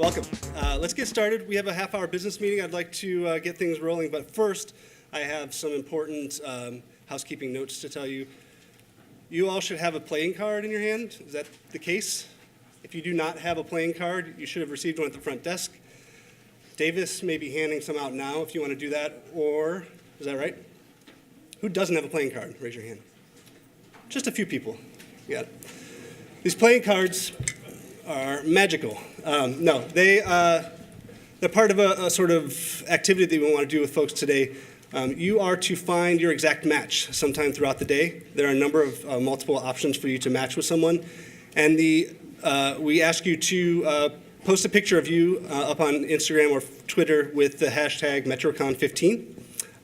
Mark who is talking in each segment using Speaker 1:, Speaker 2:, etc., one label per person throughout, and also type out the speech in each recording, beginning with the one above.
Speaker 1: Welcome. Let's get started. We have a half-hour business meeting. I'd like to get things rolling, but first I have some important housekeeping notes to tell you. You all should have a playing card in your hand. Is that the case? If you do not have a playing card, you should have received one at the front desk. Davis may be handing some out now if you want to do that, or, is that right? Who doesn't have a playing card? Raise your hand. Just a few people. You got it. These playing cards are magical. No, they're part of a sort of activity that we want to do with folks today. You are to find your exact match sometime throughout the day. There are a number of multiple options for you to match with someone. And we ask you to post a picture of you up on Instagram or Twitter with the hashtag MetroCon15.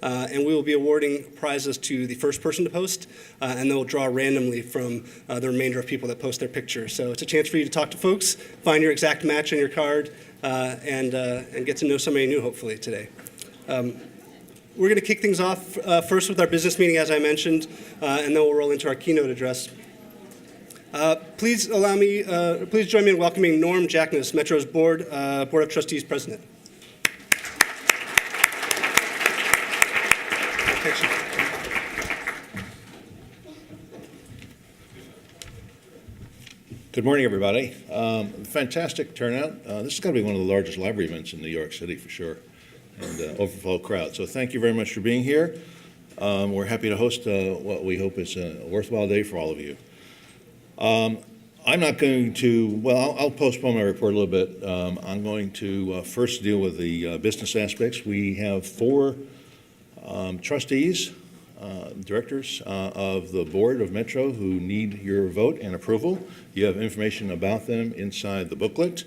Speaker 1: And we will be awarding prizes to the first person to post, and they'll draw randomly from the remainder of people that post their picture. So it's a chance for you to talk to folks, find your exact match on your card, and get to know somebody new, hopefully, today. We're going to kick things off first with our business meeting, as I mentioned, and then we'll roll into our keynote address. Please join me in welcoming Norm Jackness, Metro's Board of Trustees President.
Speaker 2: Good morning, everybody. Fantastic turnout. This is going to be one of the largest library events in New York City for sure, and overflow crowd. So thank you very much for being here. We're happy to host what we hope is a worthwhile day for all of you. I'm not going to, well, I'll postpone my report a little bit. I'm going to first deal with the business aspects. We have four trustees, directors of the board of Metro who need your vote and approval. You have information about them inside the booklet.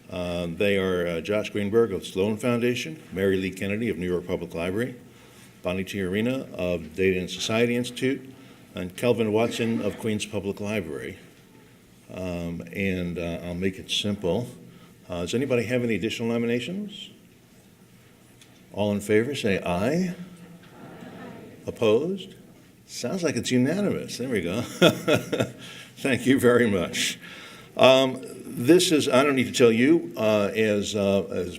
Speaker 2: They are Josh Greenberg of Sloan Foundation, Mary Lee Kennedy of New York Public Library, Bonnie Tiarina of Data and Society Institute, and Kelvin Watson of Queens Public Library. I'll make it simple. Does anybody have any additional nominations? All in favor, say aye. Opposed? Sounds like it's unanimous. There we go. Thank you very much. This is, I don't need to tell you, as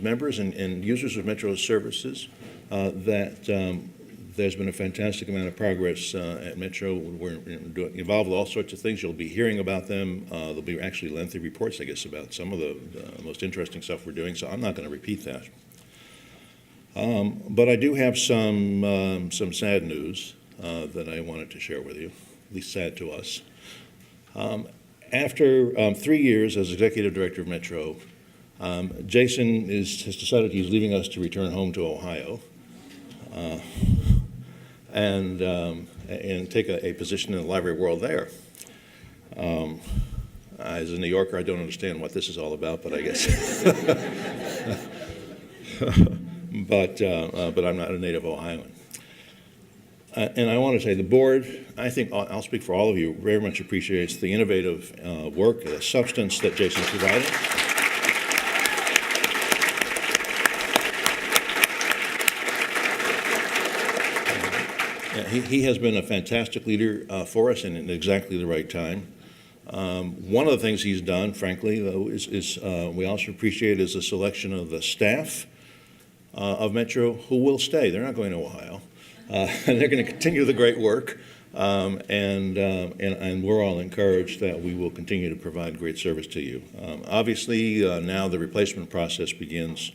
Speaker 2: members and users of Metro services, that there's been a fantastic amount of progress at Metro. We're involved with all sorts of things. You'll be hearing about them. There'll be actually lengthy reports, I guess, about some of the most interesting stuff we're doing, so I'm not going to repeat that. But I do have some sad news that I wanted to share with you, at least sad to us. After 3 years as executive director of Metro, Jason has decided he's leaving us to return home to Ohio and take a position in the library world there. As a New Yorker, I don't understand what this is all about, but I guess. But I'm not a native Ohioan. And I want to say the board, I think I'll speak for all of you, very much appreciates the innovative work, the substance that Jason's provided. He has been a fantastic leader for us and in exactly the right time. One of the things he's done, frankly, though, is we also appreciate is the selection of the staff of Metro who will stay. They're not going to Ohio. And they're going to continue the great work. And we're all encouraged that we will continue to provide great service to you. Obviously, now the replacement process begins.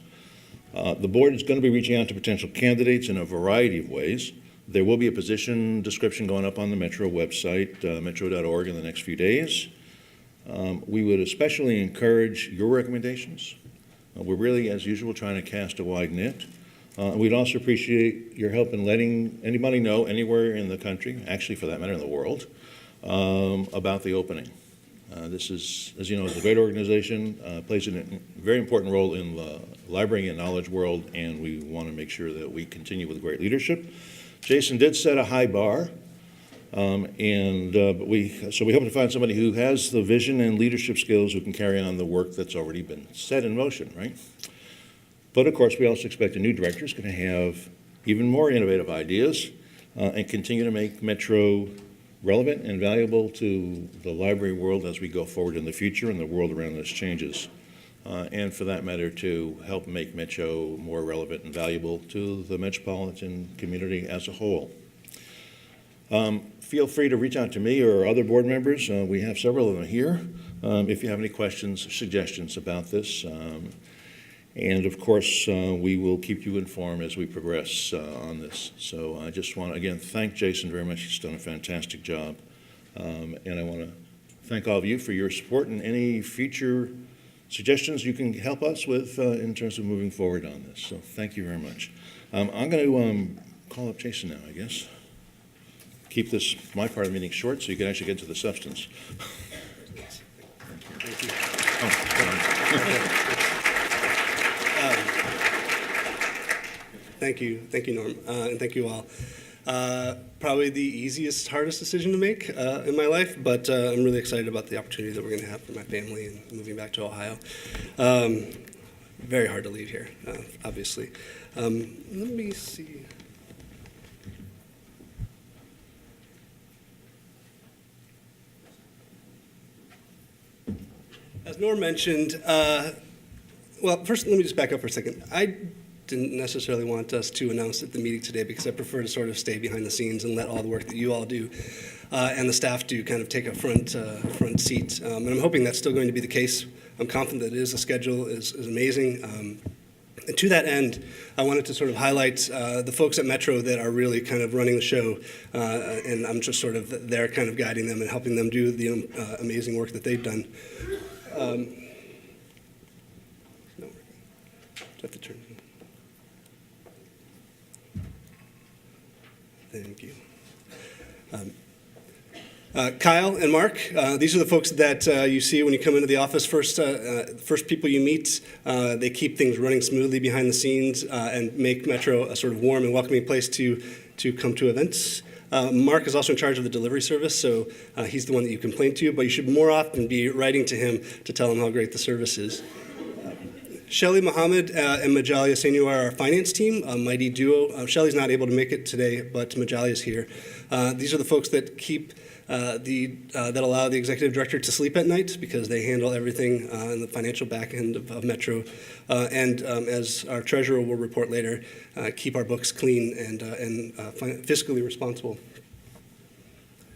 Speaker 2: The board is going to be reaching out to potential candidates in a variety of ways. There will be a position description going up on the Metro website, metro.org, in the next few days. We would especially encourage your recommendations. We're really, as usual, trying to cast a wide net. We'd also appreciate your help in letting anybody know anywhere in the country, actually for that matter in the world, about the opening. This is, as you know, is a great organization, plays a very important role in the library and knowledge world, and we want to make sure that we continue with great leadership. Jason did set a high bar, but we hope to find somebody who has the vision and leadership skills who can carry on the work that's already been set in motion, right? But of course, we also expect a new director is going to have even more innovative ideas and continue to make Metro relevant and valuable to the library world as we go forward in the future and the world around us changes. and for that matter, to help make Metro more relevant and valuable to the metropolitan community as a whole. Feel free to reach out to me or other board members. We have several of them here. If you have any questions or suggestions about this. And of course, we will keep you informed as we progress on this. So I just want to, again, thank Jason very much. He's done a fantastic job. And I want to thank all of you for your support and any future suggestions you can help us with in terms of moving forward on this. So thank you very much. I'm going to call up Jason now, I guess. Keep this, my part of the meeting, short so you can actually get to the substance.
Speaker 1: Thank you. Thank you, Norm, and thank you all. Probably the easiest, hardest decision to make in my life, but I'm really excited about the opportunity that we're going to have for my family and moving back to Ohio. Very hard to leave here, obviously. Let me see. As Norm mentioned, well, first let me just back up for a second. I didn't necessarily want us to announce at the meeting today because I prefer to sort of stay behind the scenes and let all the work that you all do and the staff do kind of take a front seat. And I'm hoping that's still going to be the case. I'm confident that it is. The schedule is amazing. And to that end, I wanted to sort of highlight the folks at Metro that are really kind of running the show, and I'm just sort of there kind of guiding them and helping them do the amazing work that they've done. No, do I have to turn? Thank you. Kyle and Mark, these are the folks that you see when you come into the office. First people you meet. They keep things running smoothly behind the scenes and make Metro a sort of warm and welcoming place to come to events. Mark is also in charge of the delivery service, so he's the one that you complain to, but you should more often be writing to him to tell him how great the service is. SHELLY, MOHAMMED, and Majalia Senu are our finance team, a mighty duo. SHELLY's not able to make it today, but Majalia is here. These are the folks that keep that allow the executive director to sleep at night because they handle everything in the financial back end of Metro. And as our treasurer will report later, keep our books clean and fiscally responsible.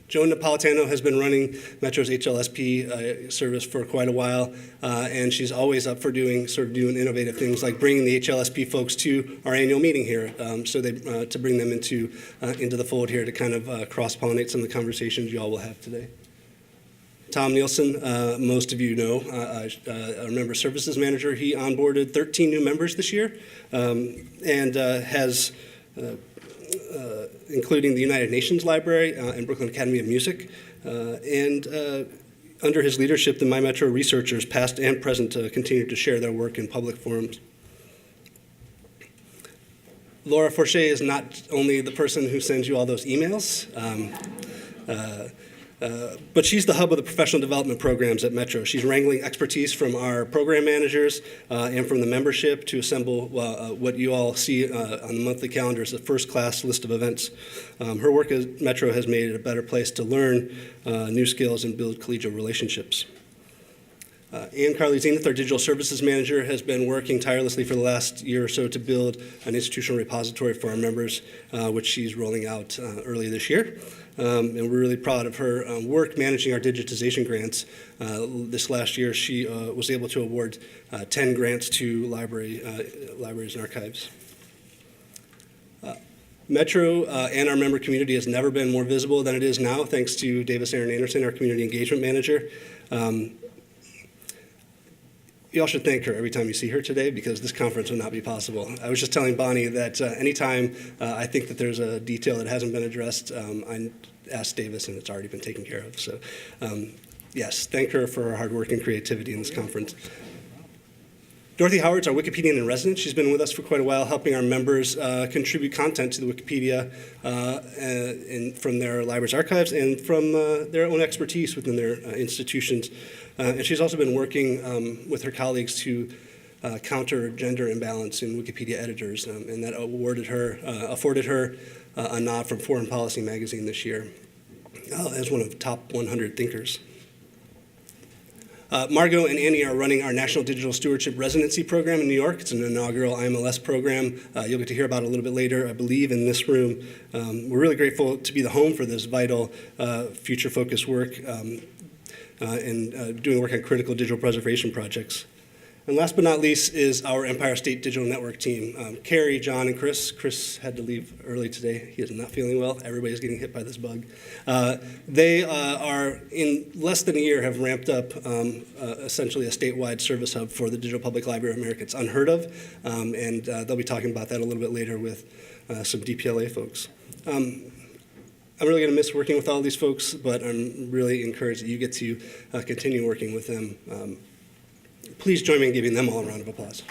Speaker 1: JOAN Napolitano has been running Metro's HLSP service for quite a while, and she's always up for doing innovative things like bringing the HLSP folks to our annual meeting here, to bring them into the fold here to kind of cross-pollinate some of the conversations you all will have today. Tom Nielsen, most of you know, our member services manager. He onboarded 13 new members this year, and has including the United Nations Library and Brooklyn Academy of Music. And under his leadership, the My Metro researchers, past and present, continue to share their work in public forums. Laura FORSHAY is not only the person who sends you all those emails, but she's the hub of the professional development programs at Metro. She's wrangling expertise from our program managers and from the membership to assemble what you all see on the monthly calendar as a first-class list of events. Her work at Metro has made it a better place to learn new skills and build collegial relationships. KARLE-ZENITH, our digital services manager, has been working tirelessly for the last year or so to build an institutional repository for our members, which she's rolling out early this year. And we're really proud of her work managing our digitization grants. This last year, she was able to award 10 grants to libraries and archives. Metro and our member community has never been more visible than it is now, thanks to Davis Erin Anderson, our community engagement manager. You all should thank her every time you see her today because this conference would not be possible. I was just telling Bonnie that anytime I think that there's a detail that hasn't been addressed, I ask Davis and it's already been taken care of. So yes, thank her for her hard work and creativity in this conference. Dorothy Howard's our Wikipedian in residence. She's been with us for quite a while, helping our members contribute content to the Wikipedia from their library's archives and from their own expertise within their institutions. And she's also been working with her colleagues to counter gender imbalance in Wikipedia editors, and that afforded her a nod from Foreign Policy magazine this year as one of the top 100 thinkers. Margot and Annie are running our National Digital Stewardship Residency Program in New York. It's an inaugural IMLS program. You'll get to hear about it a little bit later, I believe, in this room. We're really grateful to be the home for this vital future-focused work and doing work on critical digital preservation projects. And last but not least is our Empire State Digital Network team. Carrie, John, and Chris. Chris had to leave early today. He is not feeling well. Everybody's getting hit by this bug. They are, in less than a year, have ramped up essentially a statewide service hub for the Digital Public Library of America. It's unheard of, and they'll be talking about that a little bit later with some DPLA folks. I'm really going to miss working with all these folks, but I'm really encouraged that you get to continue working with them. Please join me in giving them all a round of applause.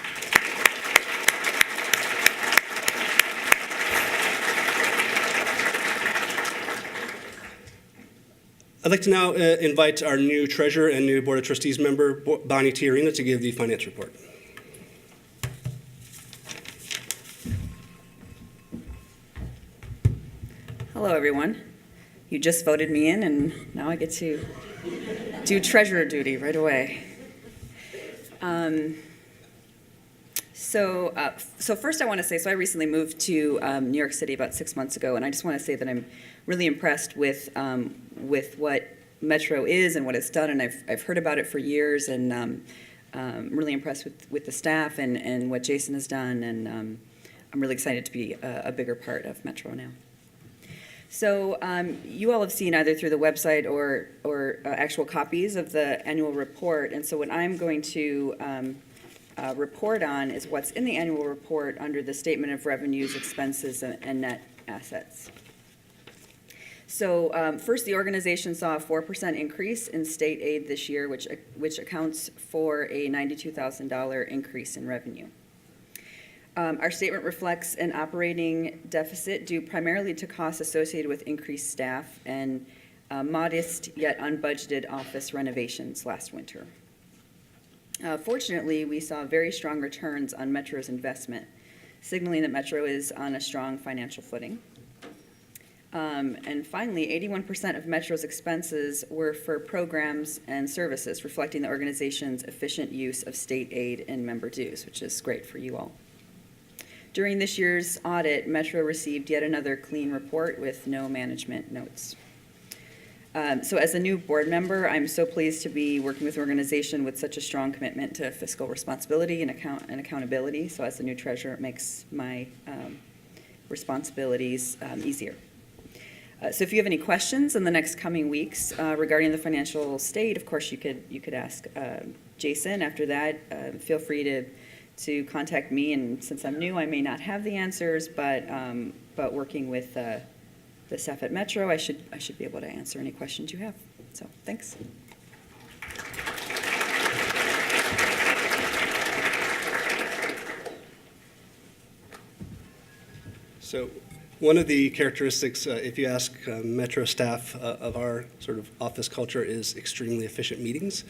Speaker 1: I'd like to now invite our new treasurer and new Board of Trustees member, Bonnie Tiarina, to give the finance report.
Speaker 3: Hello, everyone. You just voted me in, and now I get to do treasurer duty right away. So first I want to say, so I recently moved to New York City about 6 months ago, and I just want to say that I'm really impressed with what Metro is and what it's done, and I've heard about it for years, and I'm really impressed with the staff and what Jason has done, and I'm really excited to be a bigger part of Metro now. So you all have seen either through the website or actual copies of the annual report, and so what I'm going to report on is what's in the annual report under the statement of revenues, expenses, and net assets. So first, the organization saw a 4% increase in state aid this year, which accounts for a $92,000 increase in revenue. Our statement reflects an operating deficit due primarily to costs associated with increased staff and modest yet unbudgeted office renovations last winter. Fortunately, we saw very strong returns on Metro's investment, signaling that Metro is on a strong financial footing. And finally, 81% of Metro's expenses were for programs and services, reflecting the organization's efficient use of state aid and member dues, which is great for you all. During this year's audit, Metro received yet another clean report with no management notes. So as a new board member, I'm so pleased to be working with an organization with such a strong commitment to fiscal responsibility and accountability. So as the new treasurer, it makes my responsibilities easier. So if you have any questions in the next coming weeks regarding the financial state, of course you could ask Jason. After that, feel free to contact me, and since I'm new, I may not have the answers, but working with the staff at Metro, I should be able to answer any questions you have. So thanks.
Speaker 1: So one of the characteristics, if you ask Metro staff of our sort of office culture, is extremely efficient meetings.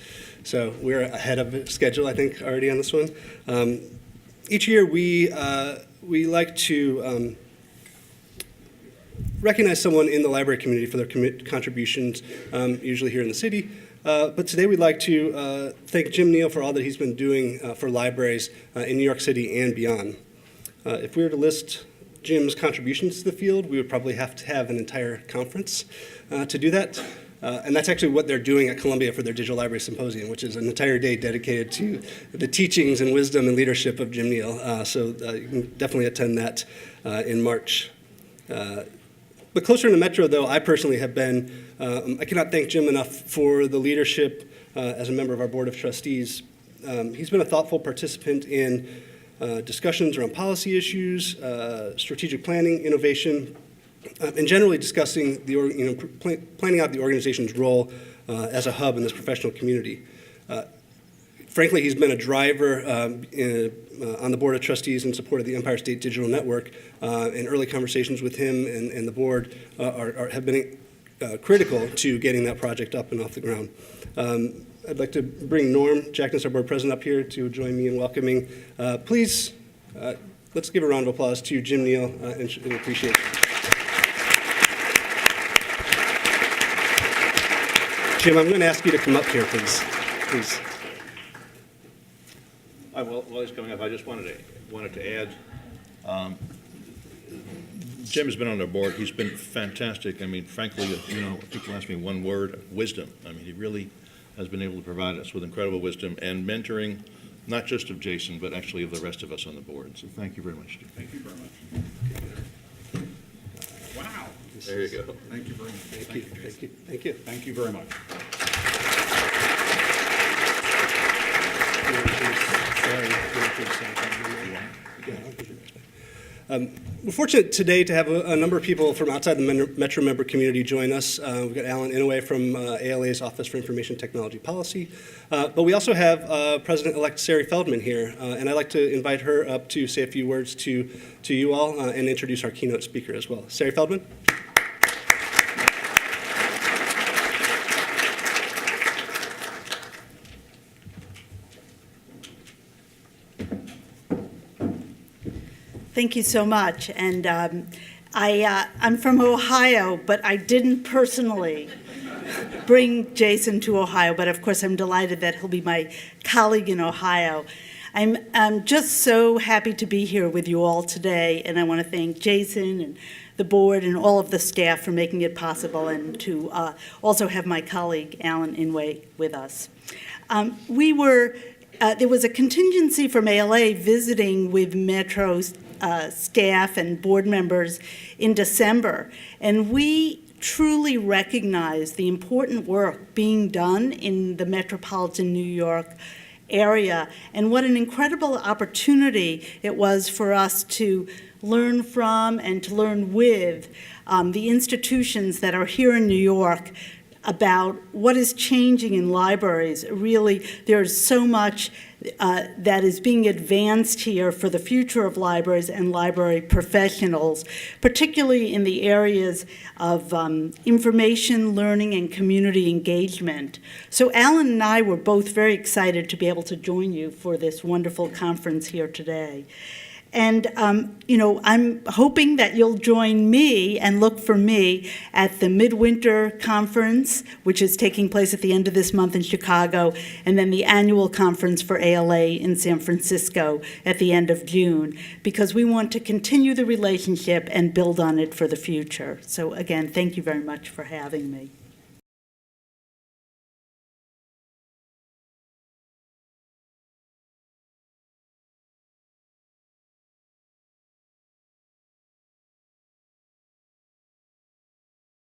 Speaker 1: So we're ahead of schedule, I think, already on this one. Each year we like to recognize someone in the library community for their contributions, usually here in the city. But today we'd like to thank Jim Neal for all that he's been doing for libraries in New York City and beyond. If we were to list Jim's contributions to the field, we would probably have to have an entire conference to do that. And that's actually what they're doing at Columbia for their Digital Library Symposium, which is an entire day dedicated to the teachings and wisdom and leadership of Jim Neal. So you can definitely attend that in March. But closer to Metro, though, I personally have been, I cannot thank Jim enough for the leadership as a member of our Board of Trustees. He's been a thoughtful participant in discussions around policy issues, strategic planning, innovation, and generally discussing planning out the organization's role as a hub in this professional community. Frankly, he's been a driver on the Board of Trustees in support of the Empire State Digital Network, and early conversations with him and the board have been critical to getting that project up and off the ground. I'd like to bring Norm Jackness, our board president, up here to join me in welcoming. Please, let's give a round of applause to Jim Neal and appreciate it. Jim, I'm going to ask you to come up here, please. please.
Speaker 2: While he's coming up, I just wanted to add, Jim has been on our board. He's been fantastic. I mean, frankly, people ask me one word, wisdom. I mean, he really has been able to provide us with incredible wisdom and mentoring, not just of Jason, but actually of the rest of us on the board. So thank you very much, Jim.
Speaker 4: Thank you very much. Wow.
Speaker 2: There you go.
Speaker 4: Thank you very much.
Speaker 1: Thank you. Thank you. Thank you.
Speaker 4: Thank you very much.
Speaker 1: We're fortunate today to have a number of people from outside the Metro member community join us. We've got Alan Inouye from ALA's Office for Information Technology Policy. But we also have President-elect Sari Feldman here. And I'd like to invite her up to say a few words to you all and introduce our keynote speaker as well. Sari Feldman.
Speaker 5: Thank you so much. And I'm from Ohio, but I didn't personally bring Jason to Ohio. But of course, I'm delighted that he'll be my colleague in Ohio. I'm just so happy to be here with you all today. And I want to thank Jason and the board and all of the staff for making it possible, and to also have my colleague, Alan Inouye, with us. There was a contingency from ALA visiting with Metro's staff and board members in December, and we truly recognize the important work being done in the metropolitan New York area, and what an incredible opportunity it was for us to learn from and to learn with the institutions that are here in New York about what is changing in libraries. Really, there's so much that is being advanced here for the future of libraries and library professionals, particularly in the areas of information, learning, and community engagement. So Alan and I were both very excited to be able to join you for this wonderful conference here today. And, I'm hoping that you'll join me and look for me at the Midwinter Conference, which is taking place at the end of this month in Chicago, and then the annual conference for ALA in San Francisco at the end of June, because we want to continue the relationship and build on it for the future. So again, thank you very much for having me.